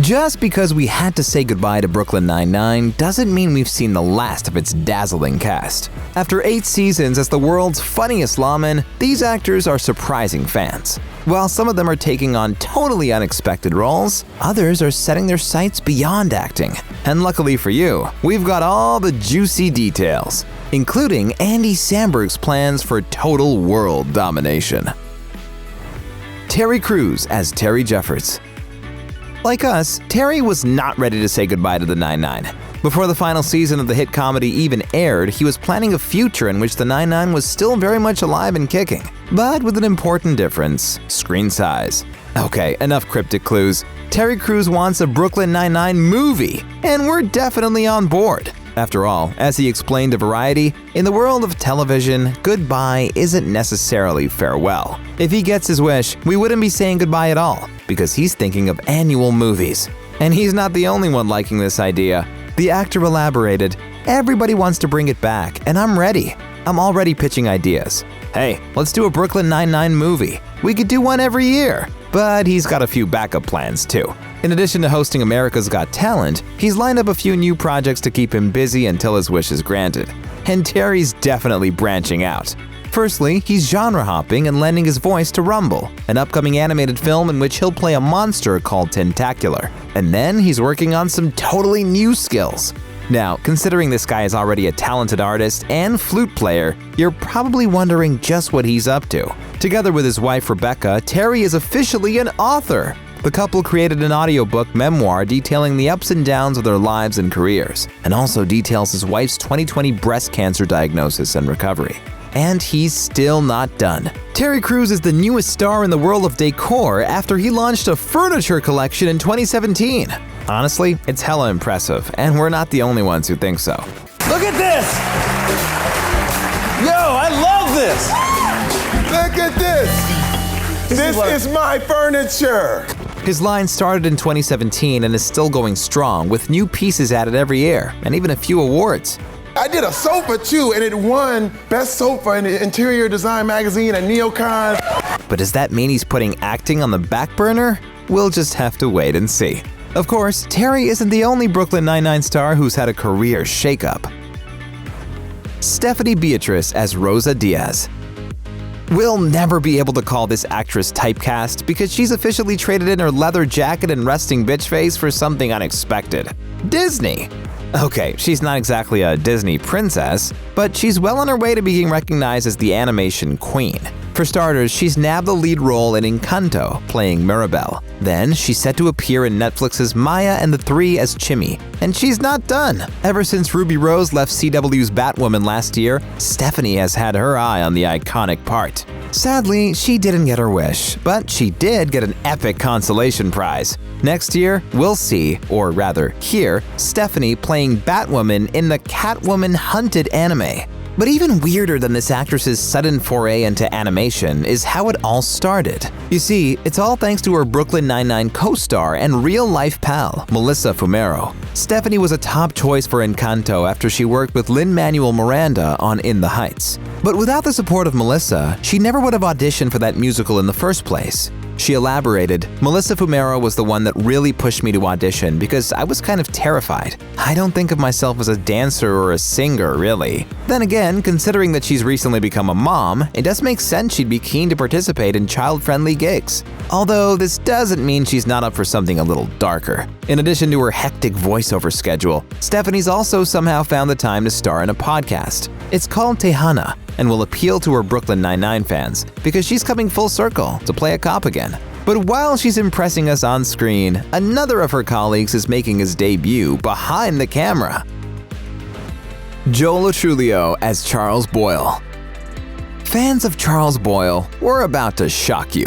Just because we had to say goodbye to Brooklyn Nine-Nine doesn't mean we've seen the last of its dazzling cast. After 8 seasons as the world's funniest lawmen, these actors are surprising fans. While some of them are taking on totally unexpected roles, others are setting their sights beyond acting. And luckily for you, we've got all the juicy details, including Andy Samberg's plans for total world domination. Terry Crews as Terry Jeffords. Like us, Terry was not ready to say goodbye to the Nine-Nine. Before the final season of the hit comedy even aired, he was planning a future in which the Nine-Nine was still very much alive and kicking, but with an important difference: screen size. Okay, enough cryptic clues. Terry Crews wants a Brooklyn Nine-Nine movie, and we're definitely on board. After all, as he explained to Variety, in the world of television, goodbye isn't necessarily farewell. If he gets his wish, we wouldn't be saying goodbye at all, because he's thinking of annual movies. And he's not the only one liking this idea. The actor elaborated, "Everybody wants to bring it back, and I'm ready. I'm already pitching ideas. Hey, let's do a Brooklyn Nine-Nine movie. We could do one every year." But he's got a few backup plans too. In addition to hosting America's Got Talent, he's lined up a few new projects to keep him busy until his wish is granted. And Terry's definitely branching out. Firstly, he's genre hopping and lending his voice to Rumble, an upcoming animated film in which he'll play a monster called Tentacular. And then he's working on some totally new skills. Now, considering this guy is already a talented artist and flute player, you're probably wondering just what he's up to. Together with his wife Rebecca, Terry is officially an author. The couple created an audiobook memoir detailing the ups and downs of their lives and careers, and also details his wife's 2020 breast cancer diagnosis and recovery. And he's still not done. Terry Crews is the newest star in the world of decor after he launched a furniture collection in 2017. Honestly, it's hella impressive, and we're not the only ones who think so. Look at this! Yo, I love this! Look at this! This is my furniture! His line started in 2017 and is still going strong, with new pieces added every year, and even a few awards. I did a sofa too, and it won Best Sofa in the Interior Design Magazine at Neocon. But does that mean he's putting acting on the back burner? We'll just have to wait and see. Of course, Terry isn't the only Brooklyn Nine-Nine star who's had a career shakeup. Stephanie Beatriz as Rosa Diaz. We'll never be able to call this actress typecast because she's officially traded in her leather jacket and resting bitch face for something unexpected: Disney. Okay, she's not exactly a Disney princess, but she's well on her way to being recognized as the animation queen. For starters, she's nabbed the lead role in Encanto, playing Mirabel. Then, she's set to appear in Netflix's Maya and the Three as Chimmy. And she's not done! Ever since Ruby Rose left CW's Batwoman last year, Stephanie has had her eye on the iconic part. Sadly, she didn't get her wish, but she did get an epic consolation prize. Next year, we'll see, or rather hear, Stephanie playing Batwoman in the Catwoman Hunted anime. But even weirder than this actress's sudden foray into animation is how it all started. You see, it's all thanks to her Brooklyn Nine-Nine co-star and real-life pal, Melissa Fumero. Stephanie was a top choice for Encanto after she worked with Lin-Manuel Miranda on In the Heights. But without the support of Melissa, she never would have auditioned for that musical in the first place. She elaborated, "Melissa Fumero was the one that really pushed me to audition because I was kind of terrified. I don't think of myself as a dancer or a singer, really." Then again, considering that she's recently become a mom, it does make sense she'd be keen to participate in child-friendly gigs. Although this doesn't mean she's not up for something a little darker. In addition to her hectic voiceover schedule, Stephanie's also somehow found the time to star in a podcast. It's called Tejana, and will appeal to her Brooklyn Nine-Nine fans because she's coming full circle to play a cop again. But while she's impressing us on screen, another of her colleagues is making his debut behind the camera. Joel Truglio as Charles Boyle. Fans of Charles Boyle, we're about to shock you.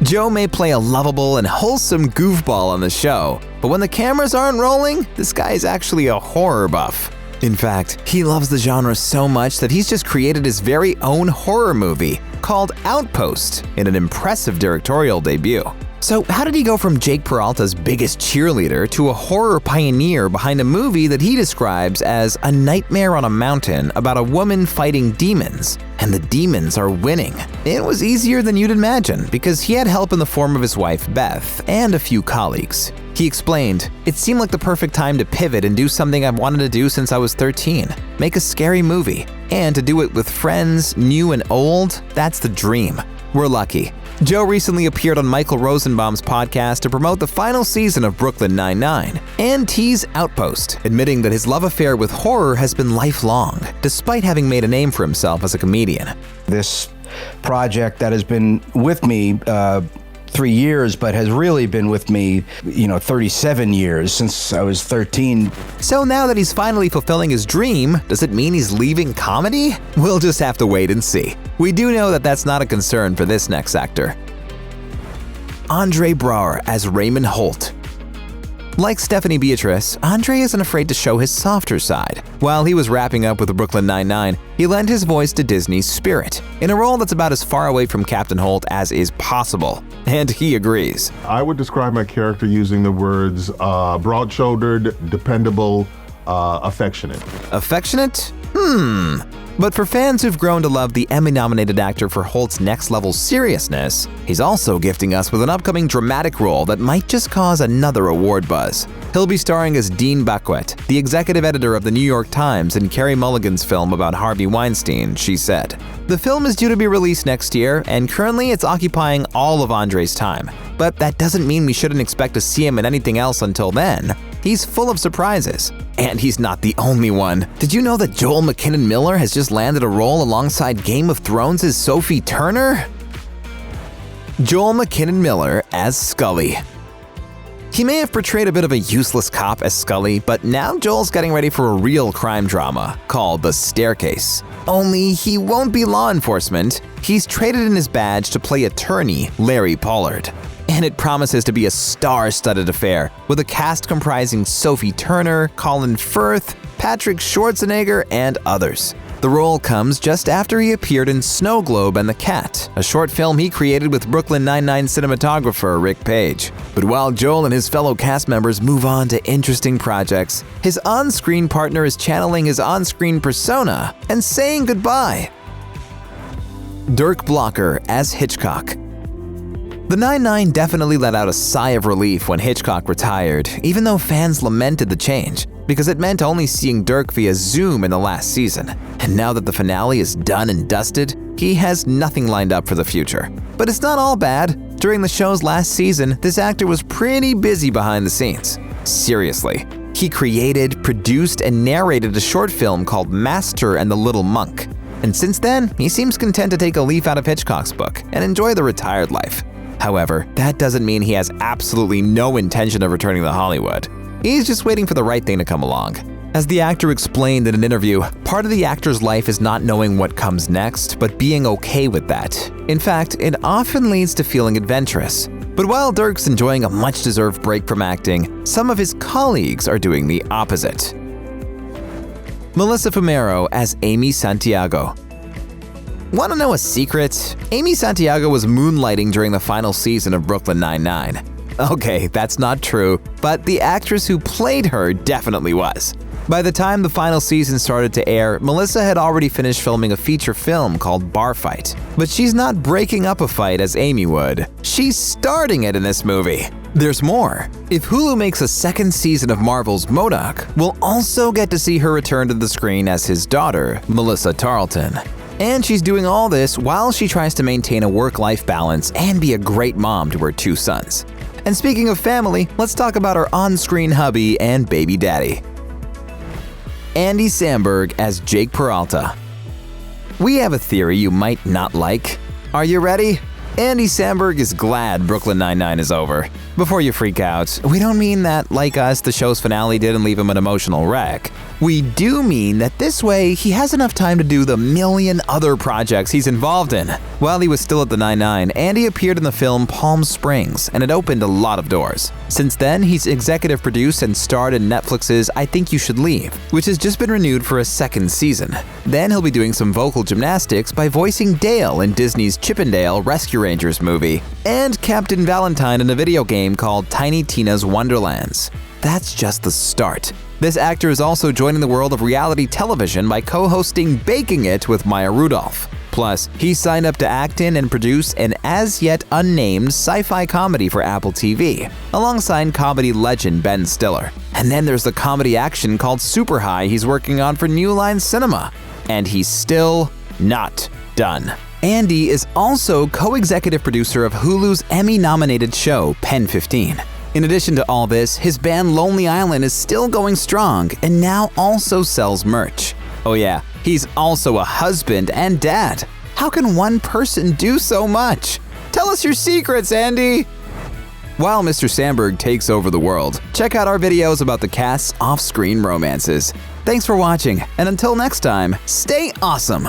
Joe may play a lovable and wholesome goofball on the show, but when the cameras aren't rolling, this guy is actually a horror buff. In fact, he loves the genre so much that he's just created his very own horror movie called Outpost in an impressive directorial debut. So how did he go from Jake Peralta's biggest cheerleader to a horror pioneer behind a movie that he describes as a nightmare on a mountain about a woman fighting demons? And the demons are winning. It was easier than you'd imagine because he had help in the form of his wife Beth and a few colleagues. He explained, "It seemed like the perfect time to pivot and do something I've wanted to do since I was 13, make a scary movie. And to do it with friends, new and old, that's the dream. We're lucky." Joe recently appeared on Michael Rosenbaum's podcast to promote the final season of Brooklyn Nine-Nine and tease Outpost, admitting that his love affair with horror has been lifelong, despite having made a name for himself as a comedian. This project that has been with me 3 years, but has really been with me, 37 years, since I was 13. So now that he's finally fulfilling his dream, does it mean he's leaving comedy? We'll just have to wait and see. We do know that that's not a concern for this next actor. Andre Braugher as Raymond Holt. Like Stephanie Beatriz, Andre isn't afraid to show his softer side. While he was wrapping up with Brooklyn Nine-Nine, he lent his voice to Disney's Spirit, in a role that's about as far away from Captain Holt as is possible. And he agrees. I would describe my character using the words broad-shouldered, dependable, affectionate. Affectionate? But for fans who've grown to love the Emmy-nominated actor for Holt's next-level seriousness, he's also gifting us with an upcoming dramatic role that might just cause another award buzz. He'll be starring as Dean Buckwet, the executive editor of the New York Times in Carey Mulligan's film about Harvey Weinstein, She Said. The film is due to be released next year, and currently it's occupying all of Andre's time. But that doesn't mean we shouldn't expect to see him in anything else until then. He's full of surprises. And he's not the only one. Did you know that Joel McKinnon Miller has just landed a role alongside Game of Thrones' Sophie Turner? Joel McKinnon Miller as Scully. He may have portrayed a bit of a useless cop as Scully, but now Joel's getting ready for a real crime drama called The Staircase. Only he won't be law enforcement. He's traded in his badge to play attorney Larry Pollard. And it promises to be a star-studded affair, with a cast comprising Sophie Turner, Colin Firth, Patrick Schwarzenegger, and others. The role comes just after he appeared in Snow Globe and the Cat, a short film he created with Brooklyn Nine-Nine cinematographer Rick Page. But while Joel and his fellow cast members move on to interesting projects, his on-screen partner is channeling his on-screen persona and saying goodbye. Dirk Blocker as Hitchcock. The Nine-Nine definitely let out a sigh of relief when Hitchcock retired, even though fans lamented the change, because it meant only seeing Dirk via Zoom in the last season. And now that the finale is done and dusted, he has nothing lined up for the future. But it's not all bad. During the show's last season, this actor was pretty busy behind the scenes. Seriously. He created, produced, and narrated a short film called Master and the Little Monk. And since then, he seems content to take a leaf out of Hitchcock's book and enjoy the retired life. However, that doesn't mean he has absolutely no intention of returning to Hollywood. He's just waiting for the right thing to come along. As the actor explained in an interview, part of the actor's life is not knowing what comes next, but being okay with that. In fact, it often leads to feeling adventurous. But while Dirk's enjoying a much-deserved break from acting, some of his colleagues are doing the opposite. Melissa Fumero as Amy Santiago. Want to know a secret? Amy Santiago was moonlighting during the final season of Brooklyn Nine-Nine. Okay, that's not true, but the actress who played her definitely was. By the time the final season started to air, Melissa had already finished filming a feature film called Bar Fight. But she's not breaking up a fight as Amy would. She's starting it in this movie. There's more. If Hulu makes a second season of Marvel's MODOK, we'll also get to see her return to the screen as his daughter, Melissa Tarleton. And she's doing all this while she tries to maintain a work-life balance and be a great mom to her 2 sons. And speaking of family, let's talk about her on-screen hubby and baby daddy. Andy Samberg as Jake Peralta. We have a theory you might not like. Are you ready? Andy Samberg is glad Brooklyn Nine-Nine is over. Before you freak out, we don't mean that, like us, the show's finale didn't leave him an emotional wreck. We do mean that this way, he has enough time to do the million other projects he's involved in. While he was still at the Nine-Nine, Andy appeared in the film Palm Springs, and it opened a lot of doors. Since then, he's executive produced and starred in Netflix's I Think You Should Leave, which has just been renewed for a 2nd season. Then he'll be doing some vocal gymnastics by voicing Dale in Disney's Chip 'n Dale Rescue Rangers movie, and Captain Valentine in a video game called Tiny Tina's Wonderlands. That's just the start. This actor is also joining the world of reality television by co-hosting Baking It with Maya Rudolph. Plus, he signed up to act in and produce an as-yet unnamed sci-fi comedy for Apple TV, alongside comedy legend Ben Stiller. And then there's the comedy action called Super High he's working on for New Line Cinema. And he's still not done. Andy is also co-executive producer of Hulu's Emmy-nominated show Pen 15. In addition to all this, his band Lonely Island is still going strong and now also sells merch. Oh yeah, he's also a husband and dad. How can one person do so much? Tell us your secrets, Andy! While Mr. Samberg takes over the world, check out our videos about the cast's off-screen romances. Thanks for watching, and until next time, stay awesome!